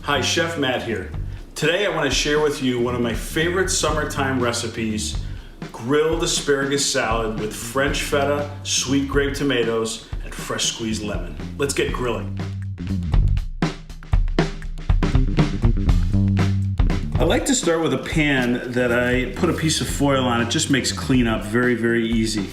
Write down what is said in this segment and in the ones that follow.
Hi, Chef Matt here. Today I want to share with you one of my favorite summertime recipes, grilled asparagus salad with French feta, sweet grape tomatoes, and fresh squeezed lemon. Let's get grilling. I like to start with a pan that I put a piece of foil on. It just makes cleanup very, very easy.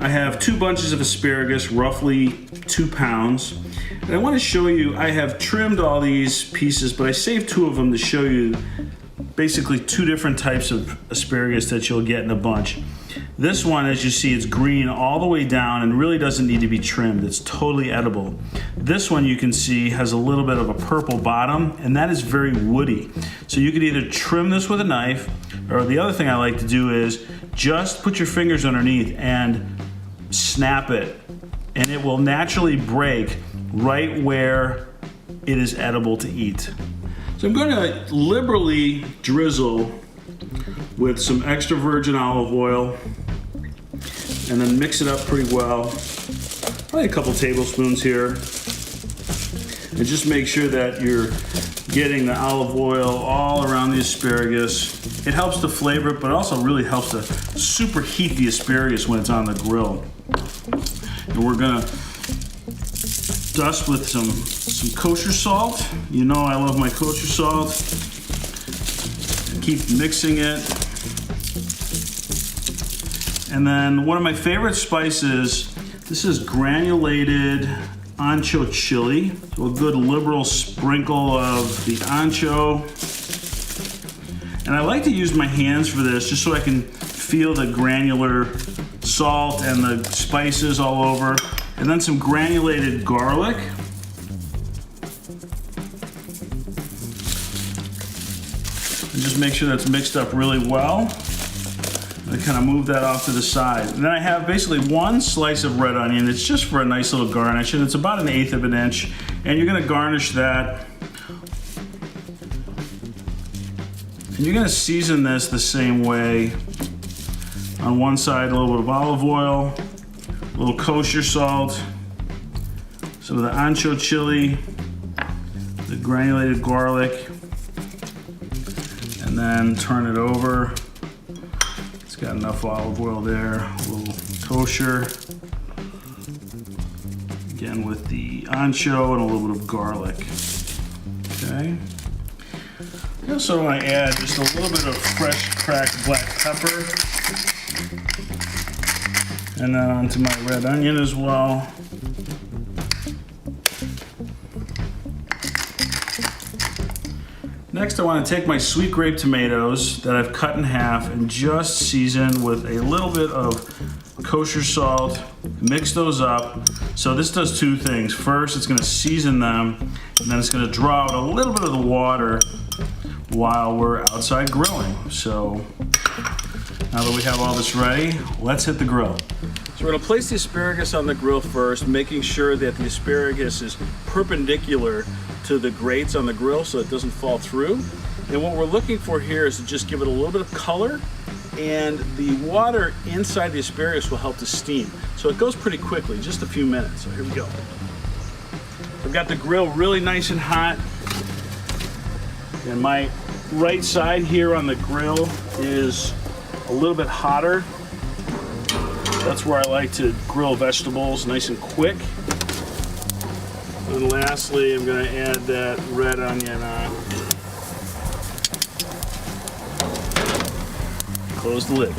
I have 2 bunches of asparagus, roughly 2 pounds. And I want to show you, I have trimmed all these pieces, but I saved 2 of them to show you basically 2 different types of asparagus that you'll get in a bunch. This one, as you see, it's green all the way down and really doesn't need to be trimmed. It's totally edible. This one, you can see, has a little bit of a purple bottom, and that is very woody. So you could either trim this with a knife, or the other thing I like to do is just put your fingers underneath and snap it, and it will naturally break right where it is edible to eat. So I'm going to liberally drizzle with some extra virgin olive oil and then mix it up pretty well. Probably a couple tablespoons here. And just make sure that you're getting the olive oil all around the asparagus. It helps to flavor it, but also really helps to superheat the asparagus when it's on the grill. And we're gonna dust with some kosher salt. You know I love my kosher salt. Keep mixing it. And then one of my favorite spices, this is granulated ancho chili. So a good liberal sprinkle of the ancho. And I like to use my hands for this just so I can feel the granular salt and the spices all over. And then some granulated garlic. And just make sure that's mixed up really well. And kind of move that off to the side. And then I have basically 1 slice of red onion. It's just for a nice little garnish, and it's about 1/8 of an inch. And you're gonna garnish that. And you're gonna season this the same way. On one side, a little bit of olive oil, a little kosher salt, some of the ancho chili, the granulated garlic, and then turn it over. It's got enough olive oil there, a little kosher, again with the ancho and a little bit of garlic. Okay. I also want to add just a little bit of fresh cracked black pepper. And then onto my red onion as well. Next, I want to take my sweet grape tomatoes that I've cut in half and just season with a little bit of kosher salt. Mix those up. So this does 2 things. First, it's going to season them, and then it's going to draw out a little bit of the water while we're outside grilling. So now that we have all this ready, let's hit the grill. So we're going to place the asparagus on the grill first, making sure that the asparagus is perpendicular to the grates on the grill so it doesn't fall through. And what we're looking for here is to just give it a little bit of color, and the water inside the asparagus will help to steam. So it goes pretty quickly, just a few minutes. So here we go. I've got the grill really nice and hot, and my right side here on the grill is a little bit hotter. That's where I like to grill vegetables nice and quick. And lastly, I'm going to add that red onion on. Close the lid.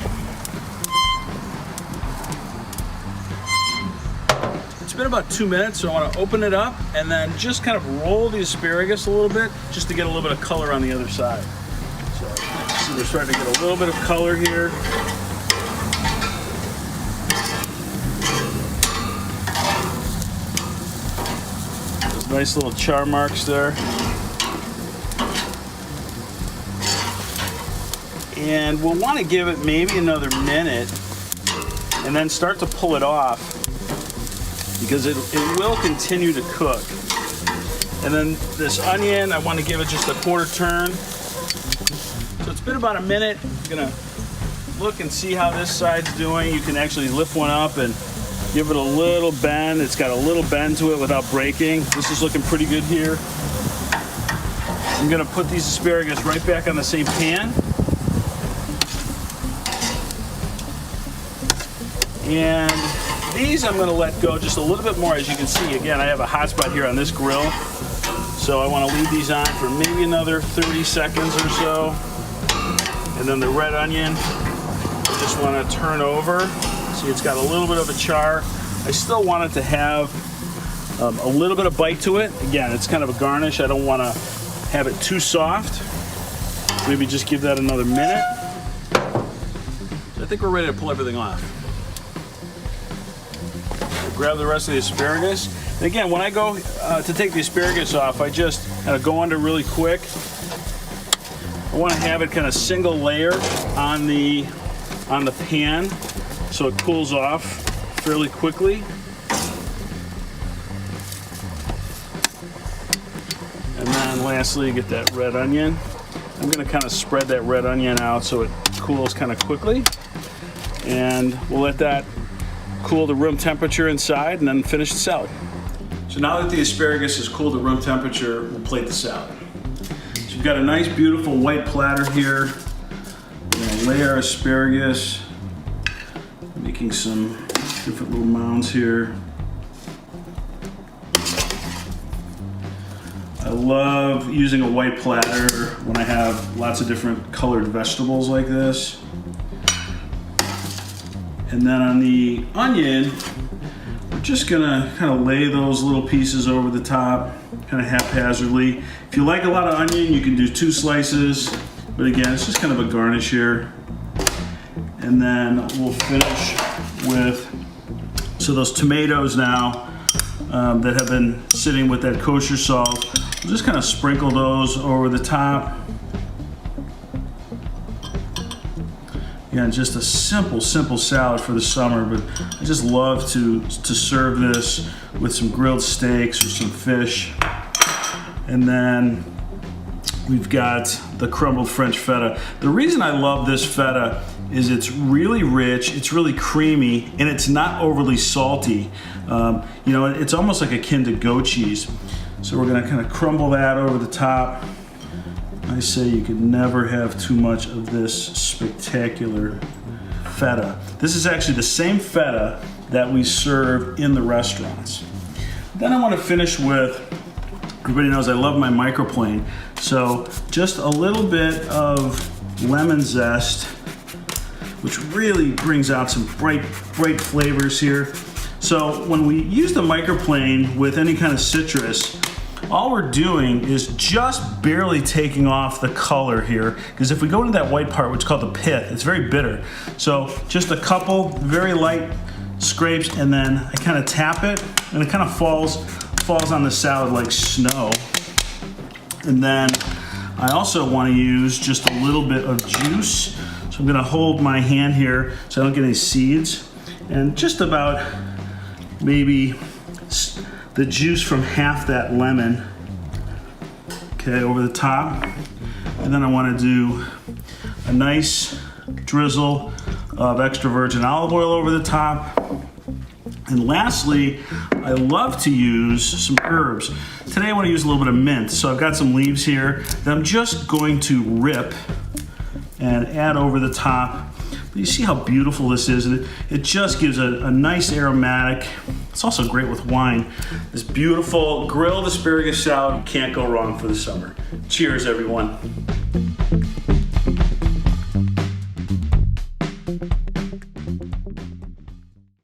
It's been about 2 minutes, so I want to open it up and then just kind of roll the asparagus a little bit just to get a little bit of color on the other side. So we're starting to get a little bit of color here. Nice little char marks there. And we'll want to give it maybe another minute and then start to pull it off because it will continue to cook. And then this onion, I want to give it just a 1/4 turn. So it's been about a minute. I'm gonna look and see how this side's doing. You can actually lift one up and give it a little bend. It's got a little bend to it without breaking. This is looking pretty good here. I'm gonna put these asparagus right back on the same pan. And these I'm gonna let go just a little bit more. As you can see, again, I have a hot spot here on this grill. So I wanna leave these on for maybe another 30 seconds or so. And then the red onion, I just wanna turn over. See, it's got a little bit of a char. I still want it to have a little bit of bite to it. Again, it's kind of a garnish. I don't wanna have it too soft. Maybe just give that another minute. So I think we're ready to pull everything off. Grab the rest of the asparagus. And again, when I go to take the asparagus off, I just kind of go under really quick. I want to have it kind of single layer on the pan so it cools off fairly quickly. And then lastly, get that red onion. I'm going to kind of spread that red onion out so it cools kind of quickly. And we'll let that cool to room temperature inside and then finish the salad. So now that the asparagus is cooled to room temperature, we'll plate the salad. So you've got a nice beautiful white platter here. We're gonna lay our asparagus, making some different little mounds here. I love using a white platter when I have lots of different colored vegetables like this. And then on the onion, we're just gonna kind of lay those little pieces over the top, kind of haphazardly. If you like a lot of onion, you can do 2 slices, but again, it's just kind of a garnish here. And then we'll finish with, so those tomatoes now that have been sitting with that kosher salt, we'll just kind of sprinkle those over the top. Again, just a simple salad for the summer, but I just love to serve this with some grilled steaks or some fish. And then we've got the crumbled French feta. The reason I love this feta is it's really rich, it's really creamy, and it's not overly salty. You know, it's almost like akin to goat cheese. So we're gonna kind of crumble that over the top. I say you could never have too much of this spectacular feta. This is actually the same feta that we serve in the restaurants. Then I want to finish with, everybody knows I love my microplane, so just a little bit of lemon zest, which really brings out some bright flavors here. So when we use the microplane with any kind of citrus, all we're doing is just barely taking off the color here, because if we go into that white part, which is called the pith, it's very bitter. So just a couple very light scrapes, and then I kind of tap it, and it kind of falls on the salad like snow. And then I also want to use just a little bit of juice. So I'm going to hold my hand here so I don't get any seeds, and just about maybe the juice from half that lemon, okay, over the top. And then I want to do a nice drizzle of extra virgin olive oil over the top. And lastly, I love to use some herbs. Today I want to use a little bit of mint. So I've got some leaves here that I'm just going to rip and add over the top. But you see how beautiful this is, and it just gives a nice aromatic. It's also great with wine. This beautiful grilled asparagus salad, can't go wrong for the summer. Cheers, everyone.